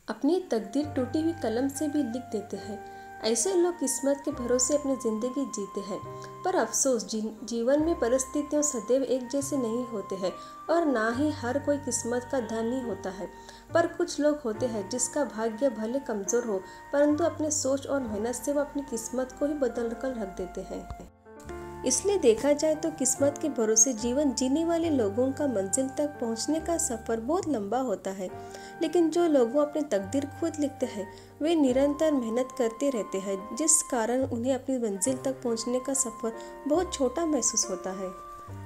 अपनी तकदीर टूटी हुई कलम से भी लिख देते हैं। ऐसे लोग किस्मत के भरोसे अपनी जिंदगी जीते हैं। पर अफसोस, जीवन में परिस्थितियां सदैव एक जैसे नहीं होते हैं और ना ही हर कोई किस्मत का धनी होता है। पर कुछ लोग होते हैं जिसका भाग्य भले कमजोर हो, परंतु अपने सोच और मेहनत से वो अपनी किस्मत को ही बदल कर रख देते हैं। इसलिए देखा जाए तो किस्मत के भरोसे जीवन जीने वाले लोगों का मंजिल तक पहुंचने का सफर बहुत लंबा होता है, लेकिन जो लोग अपनी तकदीर खुद लिखते हैं वे निरंतर मेहनत करते रहते हैं, जिस कारण उन्हें अपनी मंजिल तक पहुंचने का सफर बहुत छोटा महसूस होता है।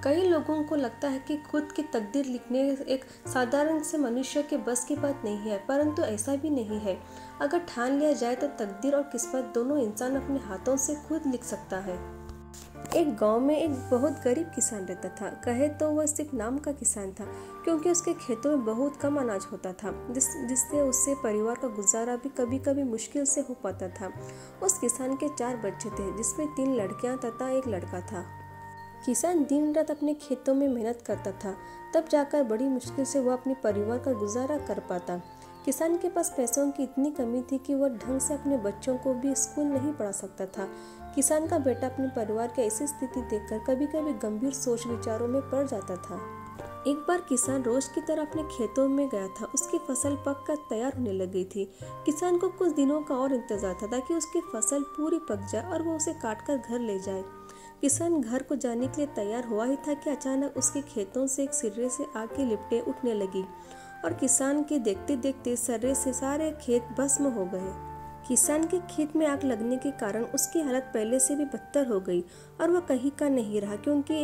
कई लोगों को लगता है कि खुद की तकदीर लिखने एक साधारण से मनुष्य के बस की बात नहीं है, परंतु ऐसा भी नहीं है। अगर ठान लिया जाए तो तकदीर और किस्मत दोनों इंसान अपने हाथों से खुद लिख सकता है। एक गांव में एक बहुत गरीब किसान रहता था। कहे तो वह सिर्फ नाम का किसान था, क्योंकि उसके खेतों में बहुत कम अनाज होता था, जिससे उससे परिवार का गुजारा भी कभी कभी मुश्किल से हो पाता था। उस किसान के 4 बच्चे थे, जिसमें 3 लड़कियां तथा 1 लड़का था। किसान दिन रात अपने खेतों में मेहनत करता था, तब जाकर बड़ी मुश्किल से वह अपने परिवार का गुजारा कर पाता। किसान के पास पैसों की इतनी कमी थी कि वह ढंग से अपने बच्चों को भी स्कूल नहीं पढ़ा सकता था। किसान का बेटा अपने परिवार की ऐसी स्थिति देखकर कभी कभी गंभीर सोच विचारों में पड़ जाता था। एक बार किसान रोज की तरह अपने खेतों में गया था। उसकी फसल पक कर तैयार होने लग गई थी। किसान को कुछ दिनों का और इंतजार था ताकि उसकी फसल पूरी पक जाए और वो उसे काट कर घर ले जाए। किसान घर को जाने के लिए तैयार हुआ ही था कि अचानक उसके खेतों से एक सिर्रे से आग की लिपटें उठने लगी और किसान के देखते देखते सर्रे से सारे खेत भस्म हो गए। किसान के खेत में आग लगने के कारण उसकी हालत पहले से भी बदतर हो गई और वह कहीं का नहीं रहा, क्योंकि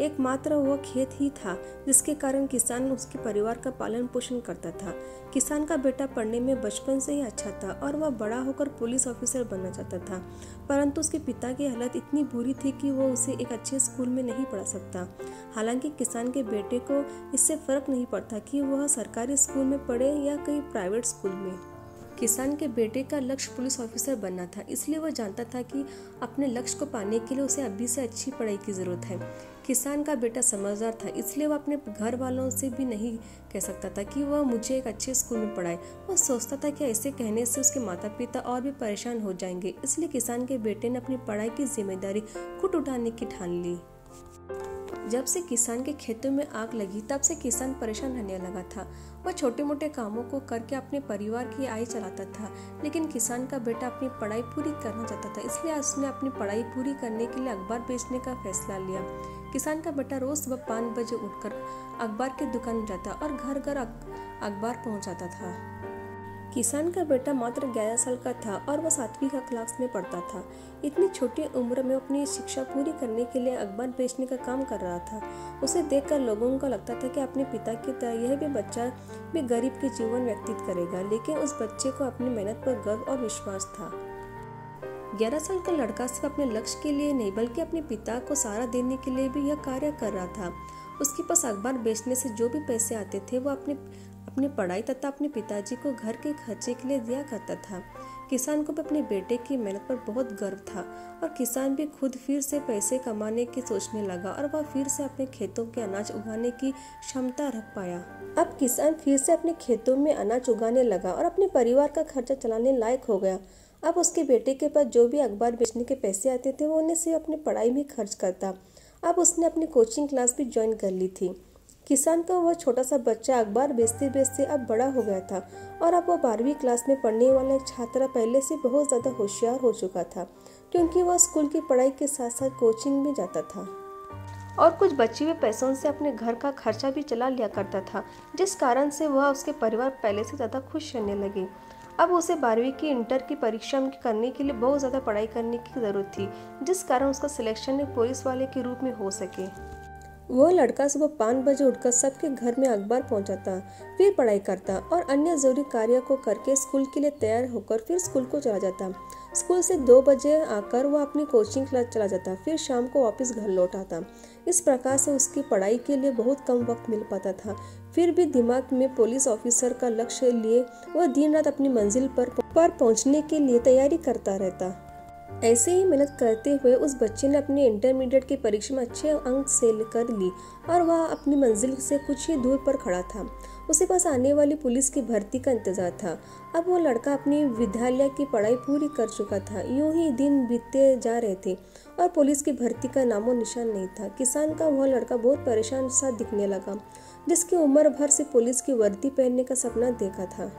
एकमात्र वह खेत ही था जिसके कारण किसान उसके परिवार का पालन पोषण करता था। किसान का बेटा पढ़ने में बचपन से ही अच्छा था और वह बड़ा होकर पुलिस ऑफिसर बनना चाहता था, परंतु उसके पिता की हालत इतनी बुरी थी कि वो उसे एक अच्छे स्कूल में नहीं पढ़ा सकता। हालांकि किसान के बेटे को इससे फर्क नहीं पड़ता कि वह सरकारी स्कूल में पढ़े या कहीं प्राइवेट स्कूल में। किसान के बेटे का लक्ष्य पुलिस ऑफिसर बनना था, इसलिए वह जानता था कि अपने लक्ष्य को पाने के लिए उसे अभी से अच्छी पढ़ाई की जरूरत है। किसान का बेटा समझदार था, इसलिए वह अपने घर वालों से भी नहीं कह सकता था कि वह मुझे एक अच्छे स्कूल में पढ़ाए। वह सोचता था कि ऐसे कहने से उसके माता पिता और भी परेशान हो जाएंगे, इसलिए किसान के बेटे ने अपनी पढ़ाई की जिम्मेदारी खुद उठाने की ठान ली। जब से किसान के खेतों में आग लगी तब से किसान परेशान रहने लगा था। वह छोटे मोटे कामों को करके अपने परिवार की आय चलाता था, लेकिन किसान का बेटा अपनी पढ़ाई पूरी करना चाहता था, इसलिए उसने अपनी पढ़ाई पूरी करने के लिए अखबार बेचने का फैसला लिया। किसान का बेटा रोज सुबह 5 बजे उठकर अखबार की दुकान जाता और घर घर अखबार पहुंचाता था। किसान का बेटा मात्र 11 साल का था और वह 7वीं क्लास में पढ़ता था। इतनी छोटी उम्र में अपनी शिक्षा पूरी करने के लिए अखबार बेचने का काम कर रहा था। उसे देखकर लोगों को लगता था कि अपने पिता की तरह यह भी बच्चा भी गरीब के जीवन व्यतीत करेगा, लेकिन उस बच्चे को अपनी मेहनत पर गर्व और विश्वास था। 11 साल का लड़का सिर्फ अपने लक्ष्य के लिए नहीं बल्कि अपने पिता को सहारा देने के लिए भी यह कार्य कर रहा था। उसके पास अखबार बेचने से जो भी पैसे आते थे वो अपनी पढ़ाई तथा अपने पिताजी को घर के खर्चे के लिए दिया करता था। किसान को भी अपने बेटे की मेहनत पर बहुत गर्व था और किसान भी खुद फिर से पैसे कमाने की सोचने लगा और वह फिर से अपने खेतों के अनाज उगाने की क्षमता रख पाया। अब किसान फिर से अपने खेतों में अनाज उगाने लगा और अपने परिवार का खर्चा चलाने लायक हो गया। अब उसके बेटे के पास जो भी अखबार बेचने के पैसे आते थे वो उन्हें सिर्फ अपनी पढ़ाई में खर्च करता। अब उसने अपनी कोचिंग क्लास भी ज्वाइन कर ली थी। किसान का वह छोटा सा बच्चा अखबार बेचते बेचते अब बड़ा हो गया था और अब वह 12वीं क्लास में पढ़ने वाला एक छात्र पहले से बहुत ज़्यादा होशियार हो चुका था, क्योंकि वह स्कूल की पढ़ाई के साथ साथ कोचिंग भी जाता था और कुछ बचे हुए पैसों से अपने घर का खर्चा भी चला लिया करता था, जिस कारण से वह उसके परिवार पहले से ज़्यादा खुश रहने लगे। अब उसे 12वीं की इंटर की परीक्षा करने के लिए बहुत ज़्यादा पढ़ाई करने की ज़रूरत थी, जिस कारण उसका सिलेक्शन एक पुलिस वाले के रूप में हो सके। वो लड़का सुबह 5 बजे उठकर सबके घर में अखबार पहुंचाता, फिर पढ़ाई करता और अन्य जरूरी कार्य को करके स्कूल के लिए तैयार होकर फिर स्कूल को चला जाता। स्कूल से 2 बजे आकर वह अपनी कोचिंग क्लास चला जाता, फिर शाम को वापस घर लौट आता। इस प्रकार से उसकी पढ़ाई के लिए बहुत कम वक्त मिल पाता था। फिर भी दिमाग में पुलिस ऑफिसर का लक्ष्य लिए वह दिन रात अपनी मंजिल पर पहुंचने के लिए तैयारी करता रहता। ऐसे ही मेहनत करते हुए उस बच्चे ने अपनी इंटरमीडिएट की परीक्षा में अच्छे अंक से कर ली और वह अपनी मंजिल से कुछ ही दूर पर खड़ा था। उसे बस आने वाली पुलिस की भर्ती का इंतजार था। अब वो लड़का अपनी विद्यालय की पढ़ाई पूरी कर चुका था। यूं ही दिन बीतते जा रहे थे और पुलिस की भर्ती का नामो निशान नहीं था। किसान का वह लड़का बहुत परेशान सा दिखने लगा, जिसकी उम्र भर से पुलिस की वर्दी पहनने का सपना देखा था।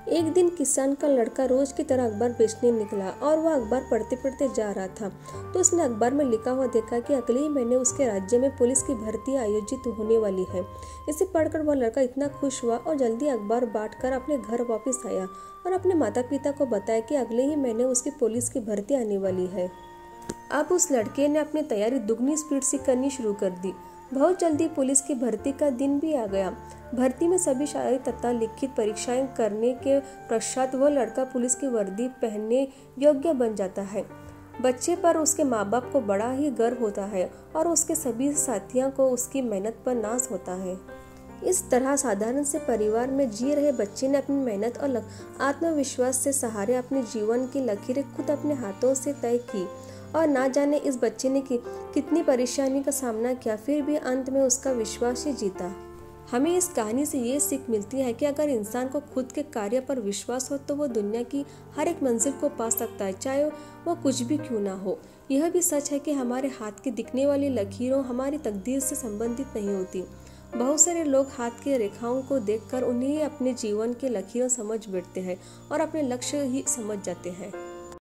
एक दिन किसान का लड़का रोज की तरह अखबार बेचने निकला और वह अखबार पढ़ते पढ़ते जा रहा था, तो उसने अखबार में लिखा हुआ देखा कि अगले ही महीने उसके राज्य में पुलिस की भर्ती आयोजित होने वाली है। इसे पढ़कर वह लड़का इतना खुश हुआ और जल्दी अखबार बांटकर अपने घर वापस आया और अपने माता पिता को बताया कि अगले ही महीने उसकी पुलिस की भर्ती आने वाली है। अब उस लड़के ने अपनी तैयारी दुगनी स्पीड से करनी शुरू कर दी। बहुत जल्दी पुलिस की भर्ती का दिन भी आ गया। भर्ती में सभी शारीरिक तथा लिखित परीक्षाएं करने के पश्चात वह लड़का पुलिस की वर्दी पहनने योग्य बन जाता है। बच्चे पर उसके माँ बाप को बड़ा ही गर्व होता है और उसके सभी साथियों को उसकी मेहनत पर नाज होता है। इस तरह साधारण से परिवार में जी रहे बच्चे ने अपनी मेहनत और आत्मविश्वास से सहारे अपने जीवन की लकीरें खुद अपने हाथों से तय की और ना जाने इस बच्चे ने कितनी परेशानी का सामना किया, फिर भी अंत में उसका विश्वास ही जीता। हमें इस कहानी से ये सीख मिलती है कि अगर इंसान को खुद के कार्य पर विश्वास हो तो वो दुनिया की हर एक मंजिल को पा सकता है, चाहे वो कुछ भी क्यों ना हो। यह भी सच है कि हमारे हाथ की दिखने वाली लकीरों हमारी तकदीर से संबंधित नहीं होती। बहुत सारे लोग हाथ की रेखाओं को देखकर उन्हें अपने जीवन के लकीरों समझ बैठते हैं और अपने लक्ष्य ही समझ जाते हैं।